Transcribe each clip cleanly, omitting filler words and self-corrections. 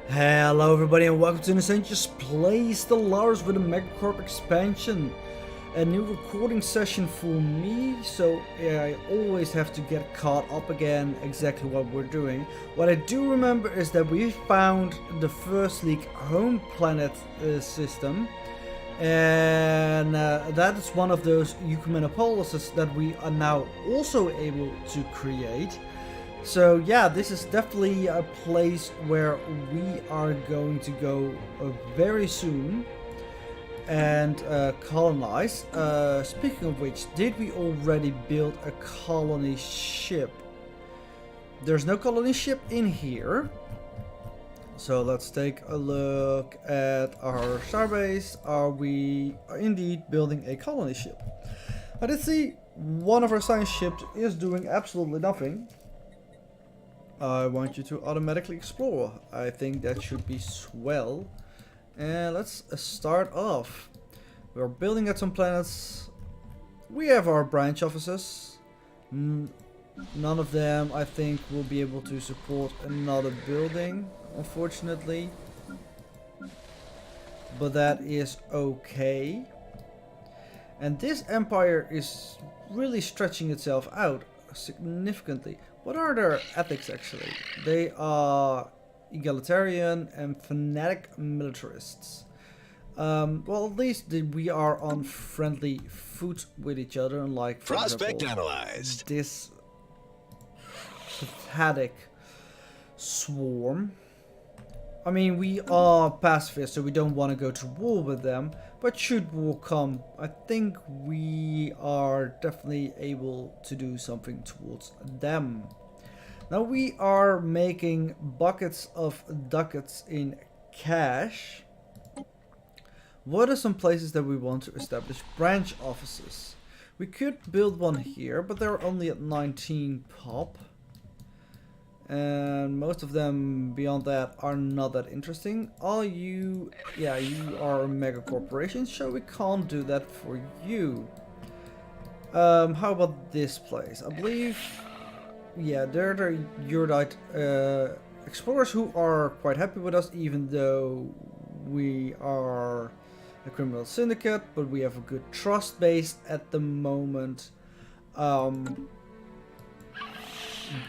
Hello everybody and welcome to Insane Just Play Stellaris with a MegaCorp expansion. A new recording session for me, so I always have to get caught up again exactly what we're doing. What I do remember is that we found the first league home planet system. And that is one of those Ecumenopolises that we are now also able to create. So yeah, this is definitely a place where we are going to go very soon and colonize. Speaking of which, did we already build a colony ship? There's no colony ship in here. So let's take a look at our starbase. Are we indeed building a colony ship? I did see one of our science ships is doing absolutely nothing. I want you to automatically explore. I think that should be swell. And let's start off. We're building at some planets. We have our branch offices. None of them, I think, will be able to support another building, unfortunately. But that is okay. And this empire is really stretching itself out significantly. What are their ethics actually? They are egalitarian and fanatic militarists. Well, at least we are on friendly foot with each other, unlike, for Prospect example, analyzed. this pathetic swarm. I mean, we are pacifists, so we don't want to go to war with them. But should war come, I think we are definitely able to do something towards them. Now we are making buckets of ducats in cash. What are some places that we want to establish branch offices? We could build one here, but they're only at 19 pop. And most of them beyond that are not that interesting. Are you... yeah, you are a mega corporation, so we can't do that for you. How about this place? I believe... yeah, they're the Uridite explorers who are quite happy with us, even though we are a criminal syndicate, but we have a good trust base at the moment.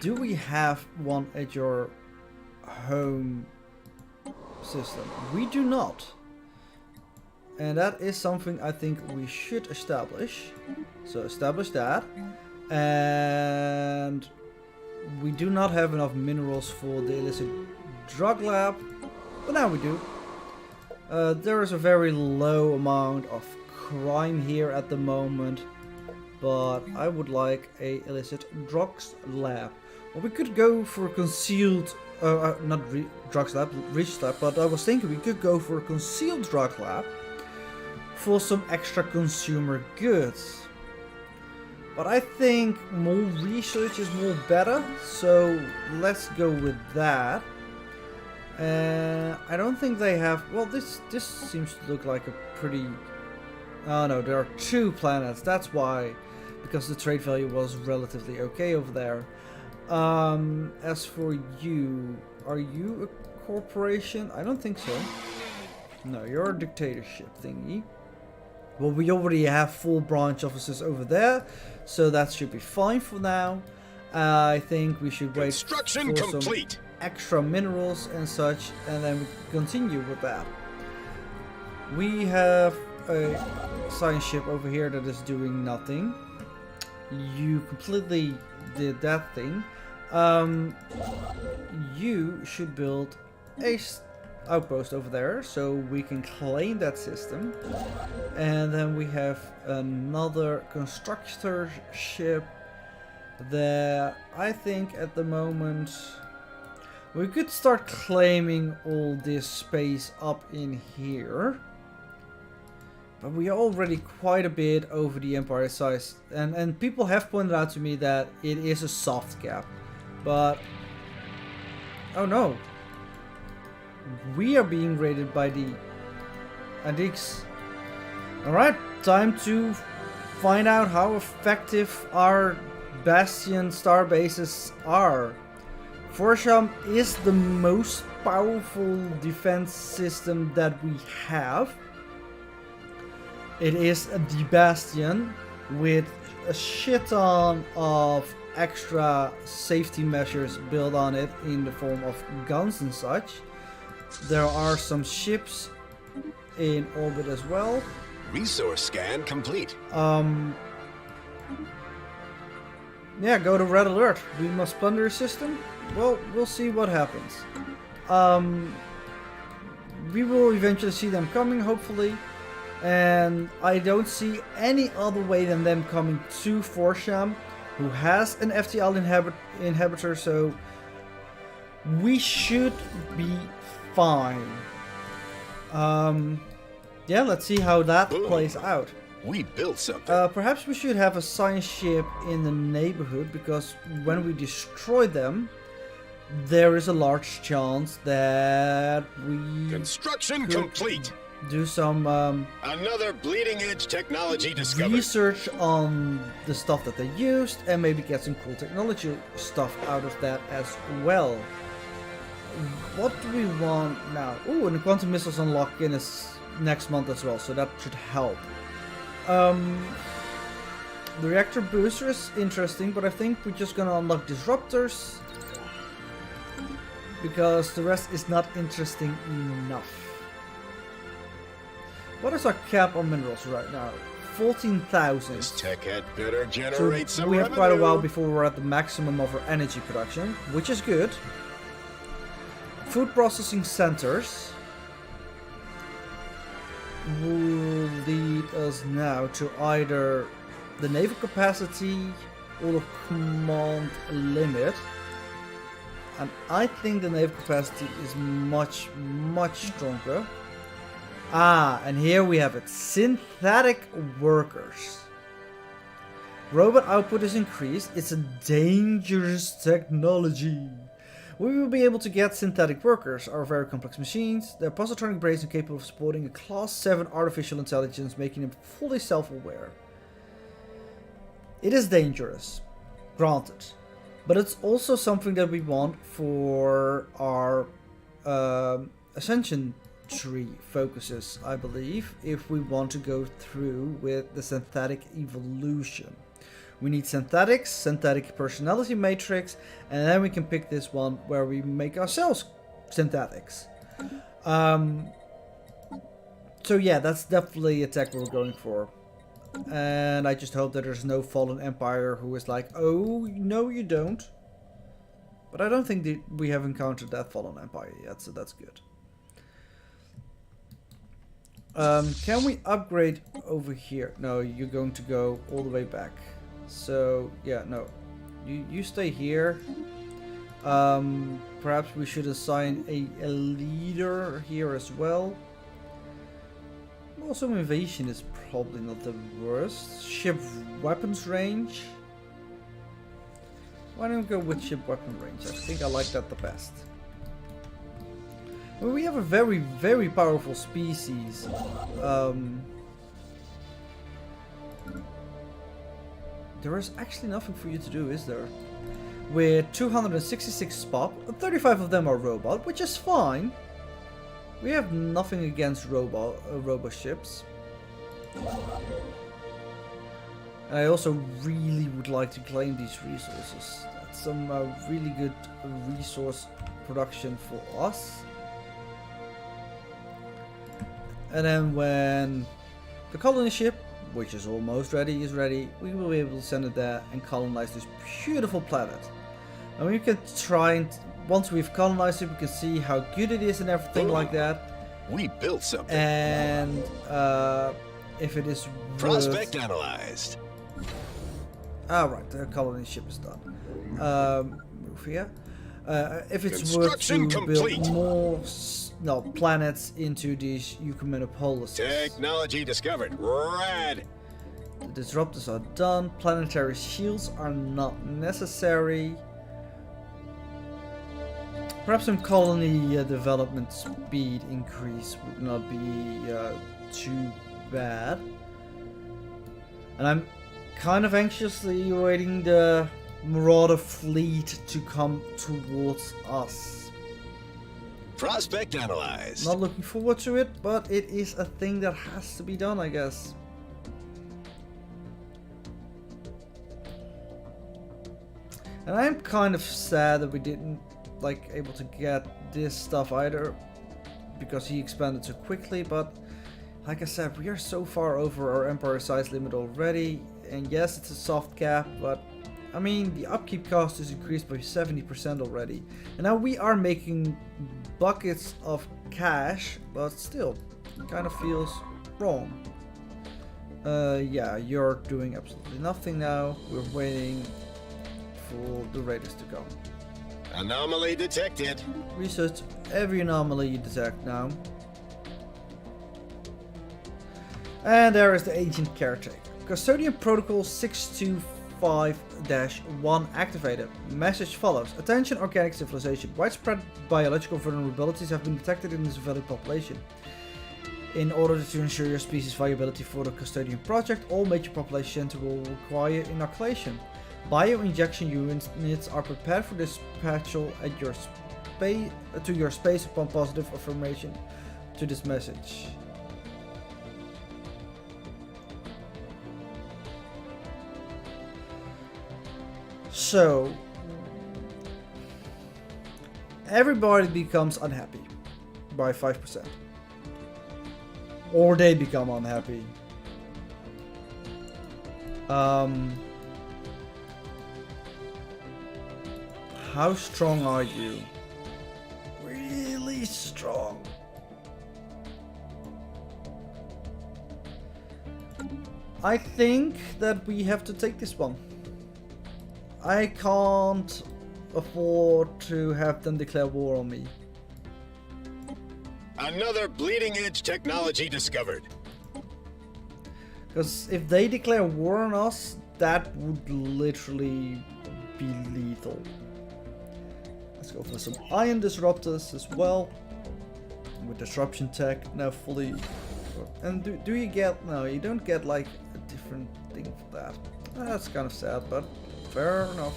Do we have one at your home system? We do not. And that is something I think we should establish. So establish that. And we do not have enough minerals for the illicit drug lab. But now we do. There is a very low amount of crime here at the moment. But I would like a illicit drugs lab. Well, we could go for a concealed, not drugs lab, research lab, but I was thinking we could go for a concealed drug lab for some extra consumer goods. But I think more research is more better, so let's go with that. I don't think they have, well, this seems to look like a pretty, oh no, there are 2 planets, that's why. Because the trade value was relatively okay over there. As for you, are you a corporation? I don't think so. No, you're a dictatorship thingy. Well, we already have 4 branch offices over there, so that should be fine for now. I think we should wait for some extra minerals and such, and then we continue with that. We have a science ship over here that is doing nothing. You completely did that thing. You should build a outpost over there so we can claim that system. And then we have another constructor ship there. I think at the moment we could start claiming all this space up in here. But we are already quite a bit over the empire size. And people have pointed out to me that it is a soft cap. But... oh no. We are being raided by the Adix. Alright, time to find out how effective our Bastion star bases are. Forsham is the most powerful defense system that we have. It is the Bastion with a shit ton of extra safety measures built on it in the form of guns and such. There are some ships in orbit as well. Resource scan complete. Yeah, go to Red Alert. We must plunder your system? Well, we'll see what happens. We will eventually see them coming, hopefully. And I don't see any other way than them coming to Forsham, who has an FTL inhabitor, so we should be fine. Yeah, let's see how that plays out. We built something. Perhaps we should have a science ship in the neighborhood, because when we destroy them, there is a large chance that we Construction complete. Do some Another bleeding edge technology discovered. research on the stuff that they used, and maybe get some cool technology stuff out of that as well. What do we want now? Oh, and the quantum missiles unlock in next month as well, so that should help. The reactor booster is interesting, but I think we're just gonna unlock disruptors, because the rest is not interesting enough. What is our cap on minerals right now? 14,000. This tech had better generate So some we have quite a revenue. while before we're at the maximum of our energy production, which is good. Food processing centers will lead us now to either the naval capacity or the command limit. And I think the naval capacity is much, much stronger. Ah, and here we have it. Synthetic workers. Robot output is increased. It's a dangerous technology. We will be able to get synthetic workers, our very complex machines. They're positronic brains and capable of supporting a Class 7 artificial intelligence, making them fully self-aware. It is dangerous, granted. But it's also something that we want for our Ascension tree focuses, I believe, if we want to go through with the synthetic evolution. We need synthetics, synthetic personality matrix, and then we can pick this one where we make ourselves synthetics. So yeah, that's definitely a tech we're going for. And I just hope that there's no fallen empire who is like, oh, no you don't. But I don't think that we have encountered that fallen empire yet, so that's good. Can we upgrade over here? No, you're going to go all the way back. So, yeah, no. You stay here. Perhaps we should assign a leader here as well. Also, invasion is probably not the worst. Ship weapons range. Why don't we go with ship weapon range? I think I like that the best. Well, we have a very, very powerful species. There is actually nothing for you to do, is there? With 266 spot, 35 of them are robot, which is fine. We have nothing against robot ships. I also really would like to claim these resources. That's some really good resource production for us. And then when the colony ship, which is almost ready, is ready, we will be able to send it there and colonize this beautiful planet. And we can try and, once we've colonized it, we can see how good it is and everything like that. We built something. And if it is Prospect analyzed. Right, the colony ship is done. Move here. If it's worth to build more planets into these Eucumenopolises. Technology discovered. Rad. The disruptors are done. Planetary shields are not necessary. Perhaps some colony development speed increase would not be too bad. And I'm kind of anxiously awaiting the Marauder fleet to come towards us. Prospect analyzed. Not looking forward to it, but it is a thing that has to be done, I guess. And I'm kind of sad that we didn't able to get this stuff either, because he expanded so quickly. But like I said, we are so far over our empire size limit already, and yes, it's a soft cap, but I mean the upkeep cost is increased by 70% already, and now we are making buckets of cash, but still it kind of feels wrong. Yeah, you're doing absolutely nothing now. We're waiting for the raiders to come. Anomaly detected. Research every anomaly you detect now. And there is the Ancient Caretaker. Custodian Protocol 625-1 activated. Message follows. Attention organic civilization. Widespread biological vulnerabilities have been detected in the Cevelli population. In order to ensure your species' viability for the Custodian project, all major population centers will require inoculation. Bio-injection units are prepared for dispatchal at your space upon positive affirmation to this message. So everybody becomes unhappy by 5%. Or they become unhappy. How strong are you? Really strong. I think that we have to take this one. I can't afford to have them declare war on me. Another bleeding edge technology discovered. Because if they declare war on us, that would literally be lethal. Let's go for some ion disruptors as well. With disruption tech now fully. And do you get, no, you don't get like a different thing for that. That's kind of sad, but fair enough.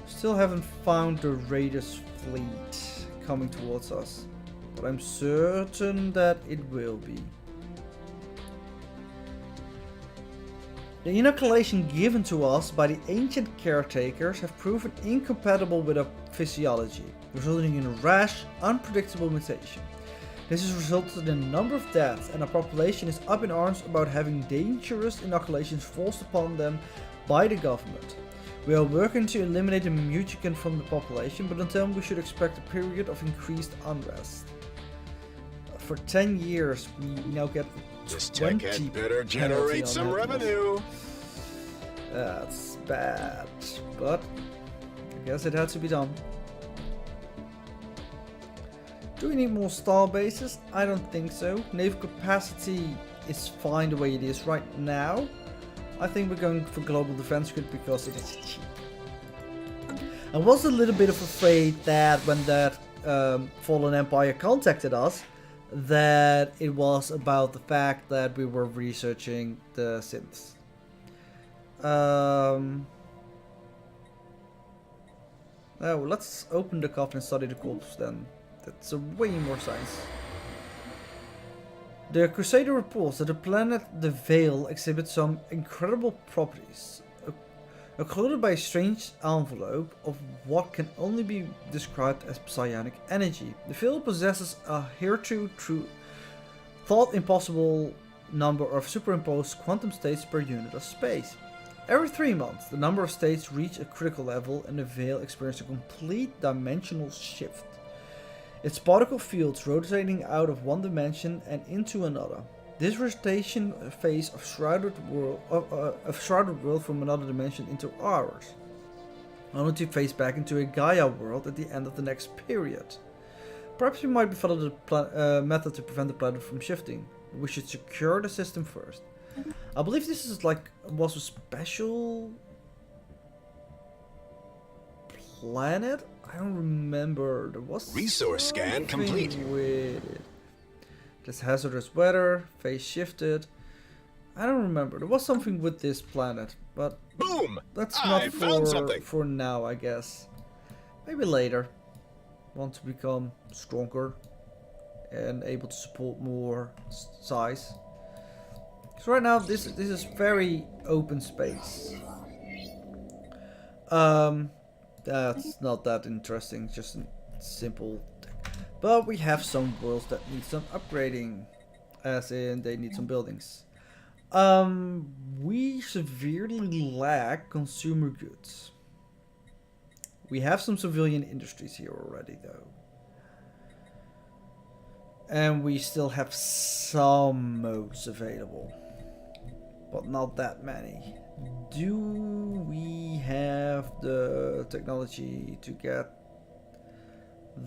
Still haven't found the Raiders fleet coming towards us, but I'm certain that it will be. The inoculation given to us by the ancient caretakers have proven incompatible with our physiology, resulting in a rash, unpredictable mutation. This has resulted in a number of deaths, and our population is up in arms about having dangerous inoculations forced upon them by the government. We are working to eliminate the mutagen from the population, but until then we should expect a period of increased unrest. For 10 years we now get This tech had better generate some revenue. That's bad, but I guess it had to be done. Do we need more star bases? I don't think so. Naval capacity is fine the way it is right now. I think we're going for global defense grid because it is cheap. I was a little bit afraid that when that Fallen Empire contacted us, that it was about the fact that we were researching the synths. Oh, let's open the coffin and study the corpse then. That's a way more science. The Crusader reports that the planet the Veil exhibits some incredible properties, occluded by a strange envelope of what can only be described as psionic energy. The Veil possesses a hitherto thought impossible number of superimposed quantum states per unit of space. Every 3 months, the number of states reach a critical level and the Veil experiences a complete dimensional shift. Its particle fields rotating out of one dimension and into another. This rotation phase of shrouded world from another dimension into ours, only to phase back into a Gaia world at the end of the next period. Perhaps we might follow the method to prevent the planet from shifting. We should secure the system first. I believe this is was a special planet. I don't remember. There was Resource scan complete. With it. There's hazardous weather, phase shifted. I don't remember. There was something with this planet, but Boom! that's I not found something. for now, I guess. Maybe later. Want to become stronger and able to support more size. So right now this is very open space. That's not that interesting, just a simple thing. But we have some worlds that need some upgrading, as in they need some buildings. We severely lack consumer goods. We have some civilian industries here already though. And we still have some modes available, but not that many. Do we have the technology to get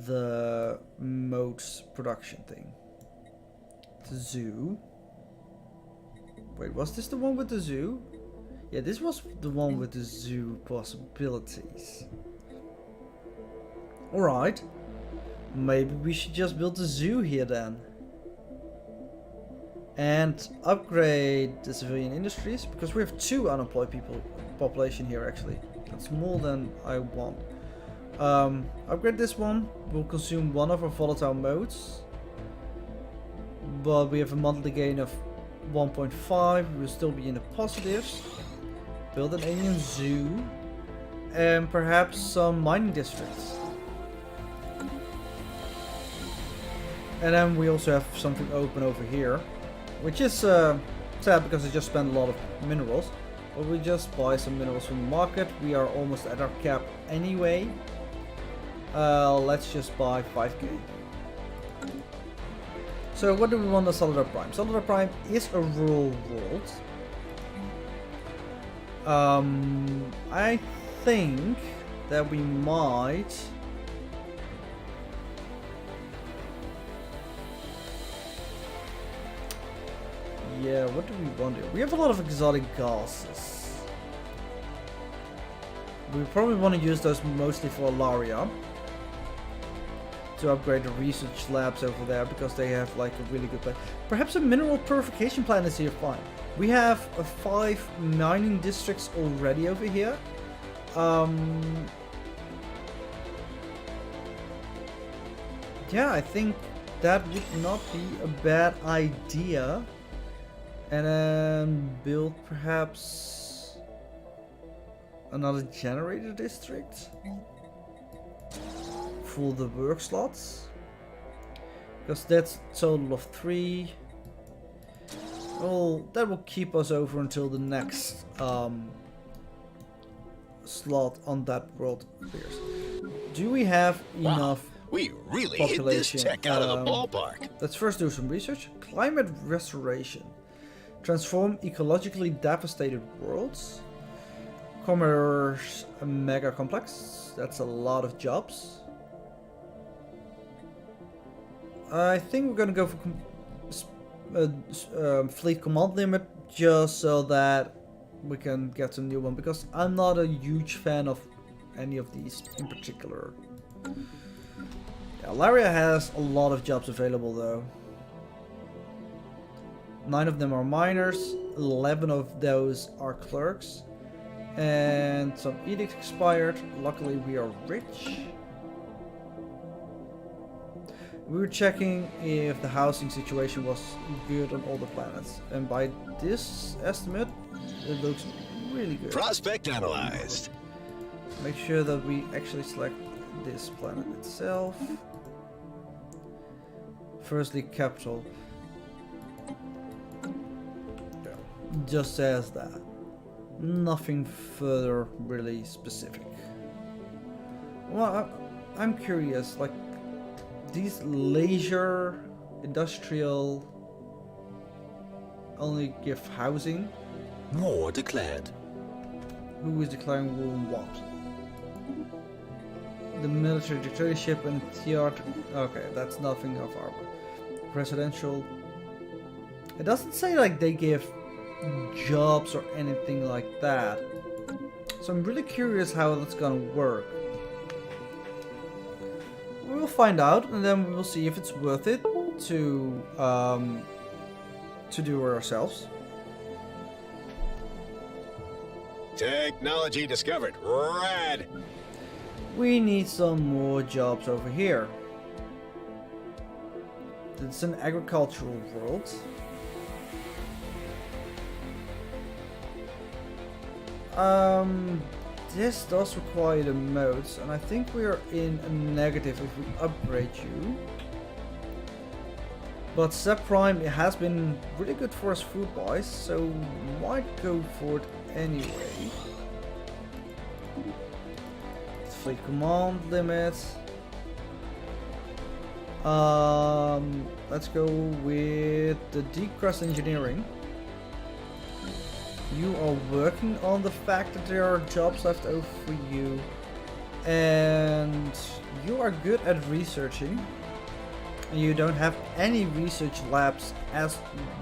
the modes production thing? The zoo. Wait, was this the one with the zoo? Yeah, this was the one with the zoo possibilities. Alright. Maybe we should just build a zoo here then. And upgrade the civilian industries, because we have 2 unemployed population here actually. That's more than I want. Upgrade this one. We'll consume 1 of our volatile modes. But we have a monthly gain of 1.5. We'll still be in the positives. Build an alien zoo. And perhaps some mining districts. And then we also have something open over here. Which is sad because I just spent a lot of minerals. But we just buy some minerals from the market. We are almost at our cap anyway. Let's just buy 5k. So what do we want on Solar Prime? Solar Prime is a rural world. I think that we might... Yeah, what do we want here? We have a lot of exotic gases. We probably want to use those mostly for Alaria. To upgrade the research labs over there, because they have like a really good plan. Perhaps a mineral purification plant is here fine. We have 5 mining districts already over here. Yeah, I think that would not be a bad idea. And then build perhaps another generator district for the work slots, because that's a total of 3. Well, that will keep us over until the next slot on that world appears. Do we have enough We really population? hit this tech out of the ballpark. Let's first do some research. Climate restoration. Transform ecologically devastated worlds. Commerce mega complex. That's a lot of jobs. I think we're gonna go for fleet command limit, just so that we can get a new one, because I'm not a huge fan of any of these in particular. Yeah, Alaria has a lot of jobs available though. 9 of them are miners, 11 of those are clerks, and some edicts expired. Luckily we are rich. We were checking if the housing situation was good on all the planets, and by this estimate it looks really good. Prospect analyzed. Make sure that we actually select this planet itself. Firstly, capital. Just says that. Nothing further really specific. Well, I'm curious, like these leisure, industrial only give housing. War declared. Who is declaring war on what? The military dictatorship and theater. Okay, that's nothing of our presidential. It doesn't say like they give jobs or anything like that. So I'm really curious how that's gonna work. We'll find out, and then we will see if it's worth it to do it ourselves. Technology discovered. Rad. We need some more jobs over here. It's an agricultural world. This does require the modes, and I think we are in a negative if we upgrade you. But Zep Prime, it has been really good for us food-wise, so might go for it anyway. Fleet command limit. Let's go with the Deep Crust Engineering. You are working on the fact that there are jobs left over for you, and you are good at researching. And you don't have any research labs as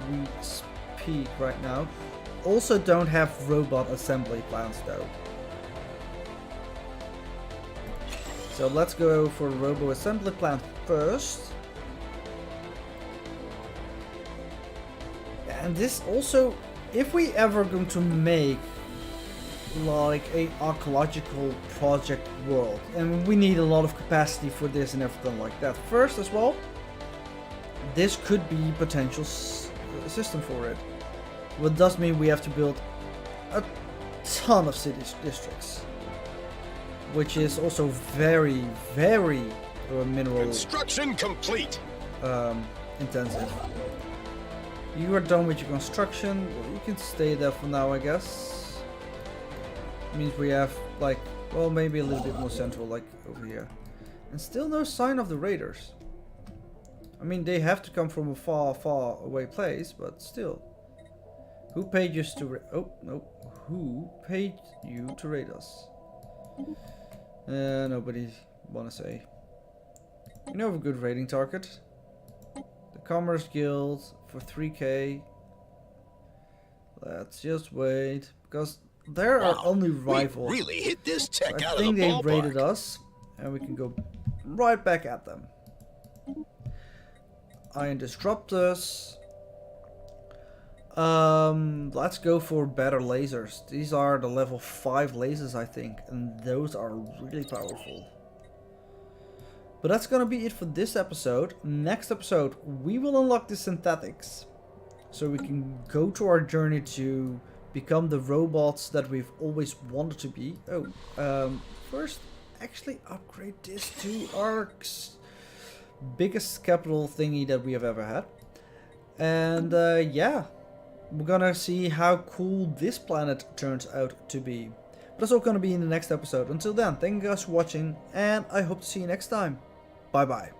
we speak right now. Also don't have robot assembly plants though. So let's go for robo assembly plant first. And this also, if we ever going to make like a archaeological project world, and we need a lot of capacity for this and everything like that. First as well, this could be potential system for it. What does mean we have to build a ton of city districts, which is also very, very mineral construction complete. Intensive. You are done with your construction. Well, you can stay there for now, I guess. Means we have like, well, maybe a little bit more central, like over here. And still no sign of the raiders. I mean, they have to come from a far, far away place, but still. Who paid you to oh, no. Who paid you to raid us? Nobody wanna say. You know of a good raiding target. The Commerce Guild for 3k. Let's just wait, because there are only rivals. We really hit this tech So out I of the think they ballpark. raided us, and we can go right back at them. Iron Disruptors. Let's go for better lasers. These are the level 5 lasers, I think, and those are really powerful. But that's gonna be it for this episode. Next episode, we will unlock the synthetics, so we can go to our journey to become the robots that we've always wanted to be. First, actually upgrade this to our biggest capital thingy that we have ever had. And yeah, we're gonna see how cool this planet turns out to be. But that's all gonna be in the next episode. Until then, thank you guys for watching, and I hope to see you next time. Bye bye.